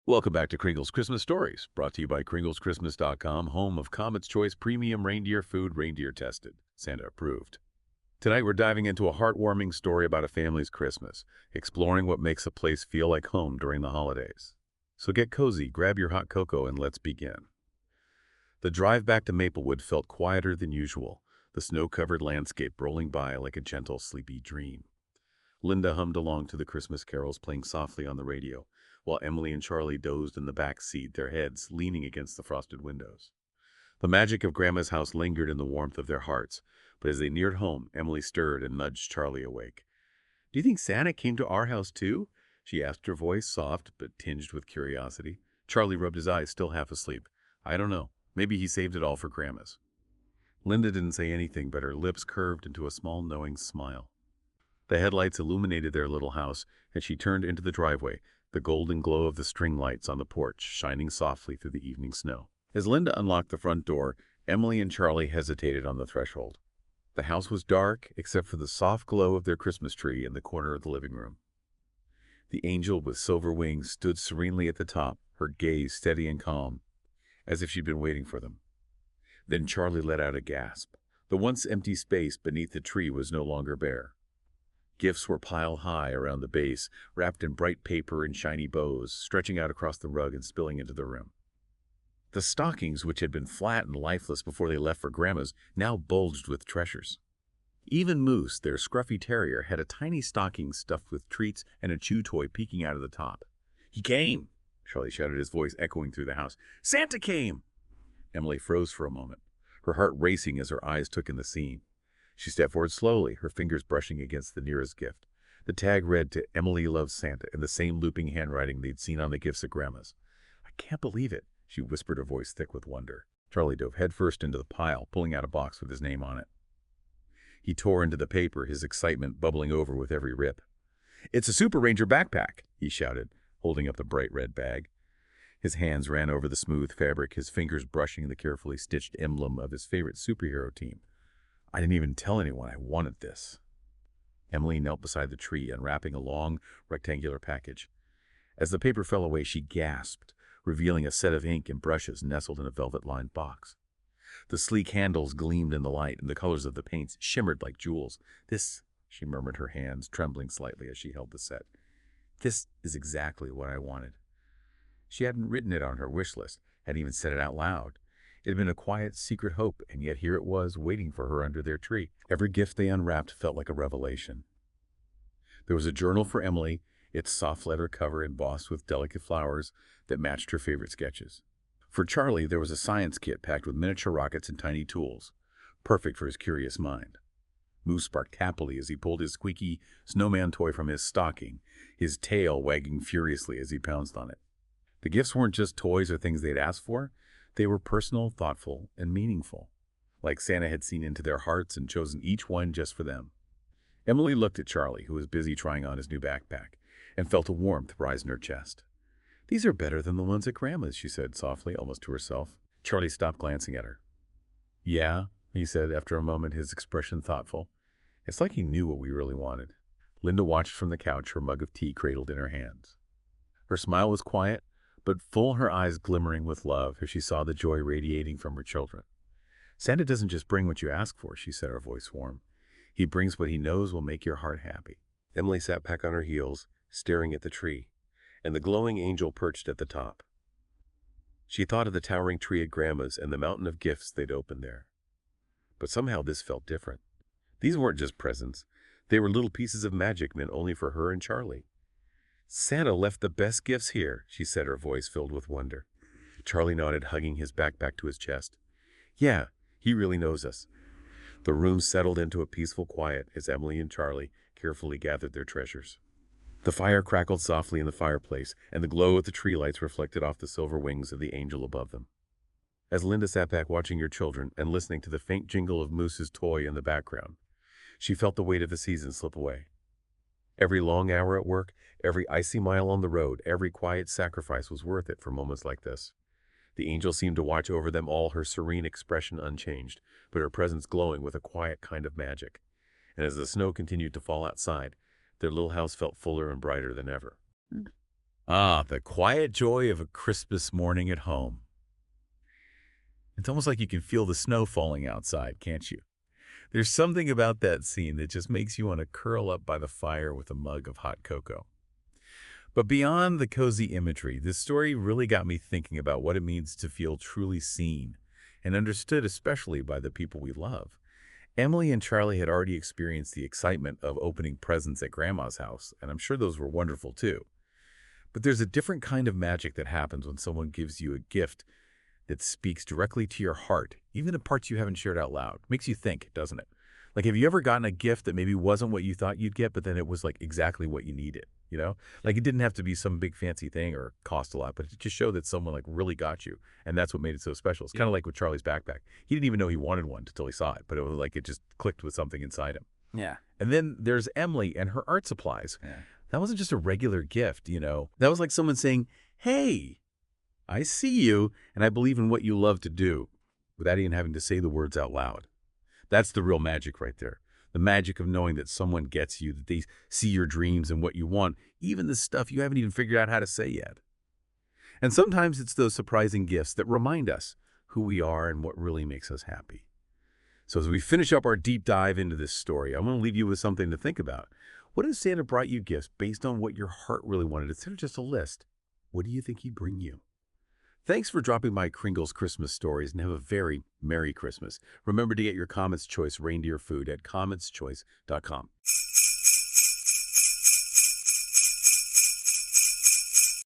Welcome back to Kringle's Christmas Stories, brought to you by KringlesChristmas.com, home of Comet's Choice premium reindeer food, reindeer tested, Santa approved. Tonight we're diving into a heartwarming story about a family's Christmas, exploring what makes a place feel like home during the holidays. So get cozy, grab your hot cocoa, and let's begin. The drive back to Maplewood felt quieter than usual, the snow-covered landscape rolling by like a gentle, sleepy dream. Linda hummed along to the Christmas carols playing softly on the radio, while Emily and Charlie dozed in the back seat, their heads leaning against the frosted windows. The magic of Grandma's house lingered in the warmth of their hearts, but as they neared home, Emily stirred and nudged Charlie awake. "Do you think Santa came to our house too?" she asked, her voice soft but tinged with curiosity. Charlie rubbed his eyes, still half asleep. "I don't know. Maybe he saved it all for Grandma's." Linda didn't say anything, but her lips curved into a small, knowing smile. The headlights illuminated their little house, and she turned into the driveway, the golden glow of the string lights on the porch shining softly through the evening snow. As Linda unlocked the front door, Emily and Charlie hesitated on the threshold. The house was dark, except for the soft glow of their Christmas tree in the corner of the living room. The angel with silver wings stood serenely at the top, her gaze steady and calm, as if she'd been waiting for them. Then Charlie let out a gasp. The once empty space beneath the tree was no longer bare. Gifts were piled high around the base, wrapped in bright paper and shiny bows, stretching out across the rug and spilling into the room. The stockings, which had been flat and lifeless before they left for Grandma's, now bulged with treasures. Even Moose, their scruffy terrier, had a tiny stocking stuffed with treats and a chew toy peeking out of the top. "He came!" Charlie shouted, his voice echoing through the house. "Santa came!" Emily froze for a moment, her heart racing as her eyes took in the scene. She stepped forward slowly, her fingers brushing against the nearest gift. The tag read to Emily Loves Santa in the same looping handwriting they'd seen on the gifts at Grandma's. "I can't believe it," she whispered, her voice thick with wonder. Charlie dove headfirst into the pile, pulling out a box with his name on it. He tore into the paper, his excitement bubbling over with every rip. "It's a Super Ranger backpack," he shouted, holding up the bright red bag. His hands ran over the smooth fabric, his fingers brushing the carefully stitched emblem of his favorite superhero team. "I didn't even tell anyone I wanted this." Emily knelt beside the tree, unwrapping a long, rectangular package. As the paper fell away, she gasped, revealing a set of ink and brushes nestled in a velvet-lined box. The sleek handles gleamed in the light, and the colors of the paints shimmered like jewels. "This," she murmured, her hands trembling slightly as she held the set. "This is exactly what I wanted." She hadn't written it on her wish list, hadn't even said it out loud. It had been a quiet, secret hope, and yet here it was, waiting for her under their tree. Every gift they unwrapped felt like a revelation. There was a journal for Emily, its soft leather cover embossed with delicate flowers that matched her favorite sketches. For Charlie, there was a science kit packed with miniature rockets and tiny tools, perfect for his curious mind. Moose barked happily as he pulled his squeaky snowman toy from his stocking, his tail wagging furiously as he pounced on it. The gifts weren't just toys or things they'd asked for. They were personal, thoughtful, and meaningful, like Santa had seen into their hearts and chosen each one just for them. Emily looked at Charlie, who was busy trying on his new backpack, and felt a warmth rise in her chest. "These are better than the ones at Grandma's," she said softly, almost to herself. Charlie stopped glancing at her. "Yeah," he said after a moment, his expression thoughtful. "It's like he knew what we really wanted." Linda watched from the couch, her mug of tea cradled in her hands. Her smile was quiet, but full, her eyes glimmering with love as she saw the joy radiating from her children. "Santa doesn't just bring what you ask for," she said, her voice warm. "He brings what he knows will make your heart happy." Emily sat back on her heels, staring at the tree, and the glowing angel perched at the top. She thought of the towering tree at Grandma's and the mountain of gifts they'd opened there. But somehow this felt different. These weren't just presents. They were little pieces of magic meant only for her and Charlie. "Santa left the best gifts here," she said, her voice filled with wonder. Charlie nodded, hugging his backpack to his chest. "Yeah, he really knows us." The room settled into a peaceful quiet as Emily and Charlie carefully gathered their treasures. The fire crackled softly in the fireplace, and the glow of the tree lights reflected off the silver wings of the angel above them. As Linda sat back watching her children and listening to the faint jingle of Moose's toy in the background, she felt the weight of the season slip away. Every long hour at work, every icy mile on the road, every quiet sacrifice was worth it for moments like this. The angel seemed to watch over them all, her serene expression unchanged, but her presence glowing with a quiet kind of magic. And as the snow continued to fall outside, their little house felt fuller and brighter than ever. Ah, the quiet joy of a Christmas morning at home. It's almost like you can feel the snow falling outside, can't you? There's something about that scene that just makes you want to curl up by the fire with a mug of hot cocoa. But beyond the cozy imagery, this story really got me thinking about what it means to feel truly seen and understood, especially by the people we love. Emily and Charlie had already experienced the excitement of opening presents at Grandma's house, and I'm sure those were wonderful too. But there's a different kind of magic that happens when someone gives you a gift that speaks directly to your heart, even the parts you haven't shared out loud. Makes you think, doesn't it? Like, have you ever gotten a gift that maybe wasn't what you thought you'd get, but then it was like exactly what you needed, you know? Like, it didn't have to be some big fancy thing or cost a lot, but it just showed that someone like really got you. And that's what made it so special. It's kind of like with Charlie's backpack. He didn't even know he wanted one until he saw it, but it was like it just clicked with something inside him. Yeah. And then there's Emily and her art supplies. Yeah. That wasn't just a regular gift, you know? That was like someone saying, hey, I see you, and I believe in what you love to do, without even having to say the words out loud. That's the real magic right there. The magic of knowing that someone gets you, that they see your dreams and what you want, even the stuff you haven't even figured out how to say yet. And sometimes it's those surprising gifts that remind us who we are and what really makes us happy. So as we finish up our deep dive into this story, I want to leave you with something to think about. What if Santa brought you gifts based on what your heart really wanted, instead of just a list? What do you think he'd bring you? Thanks for dropping by Kringle's Christmas Stories, and have a very Merry Christmas. Remember to get your Comet's Choice reindeer food at cometschoice.com.